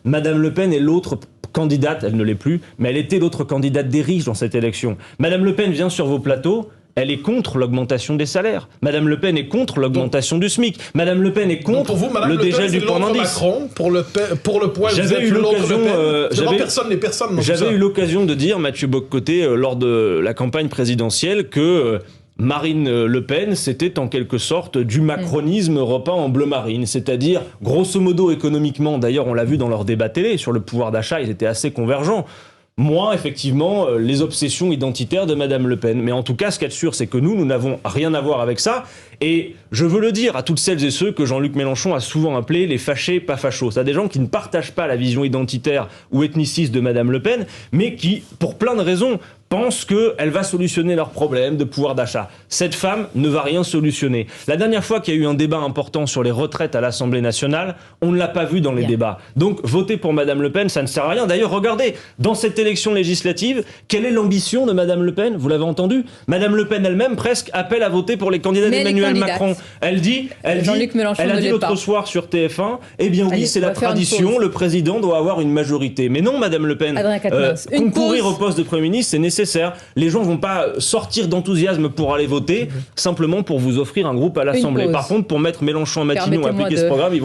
Madame Le Pen est l'autre candidate, elle ne l'est plus, mais elle était l'autre candidate des riches dans cette élection. Madame Le Pen vient sur vos plateaux, elle est contre l'augmentation des salaires. Madame Le Pen est contre l'augmentation du SMIC. Madame Le Pen est contre le dégel du point d'indice. Macron, pour le poids, j'avais eu l'occasion, j'avais eu l'occasion de dire, Mathieu Bock-Côté, lors de la campagne présidentielle, que Marine Le Pen, c'était en quelque sorte du macronisme repeint en bleu marine, c'est-à-dire, grosso modo, économiquement, d'ailleurs on l'a vu dans leur débat télé, sur le pouvoir d'achat, ils étaient assez convergents. Moins, effectivement, les obsessions identitaires de Madame Le Pen. Mais en tout cas, ce qu'il y a de sûr, c'est que nous n'avons rien à voir avec ça. Et je veux le dire à toutes celles et ceux que Jean-Luc Mélenchon a souvent appelés les fâchés pas fachos. C'est-à-dire des gens qui ne partagent pas la vision identitaire ou ethniciste de Madame Le Pen, mais qui, pour plein de raisons, pensent qu'elle va solutionner leurs problèmes de pouvoir d'achat. Cette femme ne va rien solutionner. La dernière fois qu'il y a eu un débat important sur les retraites à l'Assemblée nationale, on ne l'a pas vu dans les débats. Donc, voter pour Madame Le Pen, ça ne sert à rien. D'ailleurs, regardez, dans cette élection législative, quelle est l'ambition de Madame Le Pen ? Vous l'avez entendu ? Madame Le Pen elle-même, presque, appelle à voter pour les candidats d'Emmanuel Macron. Elle a dit l'autre soir sur TF1, eh bien oui, c'est la tradition, le président doit avoir une majorité. Mais non, Madame Le Pen, concourir au poste de Premier ministre, c'est nécessaire. Les gens vont pas sortir d'enthousiasme pour aller voter, simplement pour vous offrir un groupe à l'Assemblée. Par contre, pour mettre Mélenchon à Matignon et appliquer ce programme, ils vont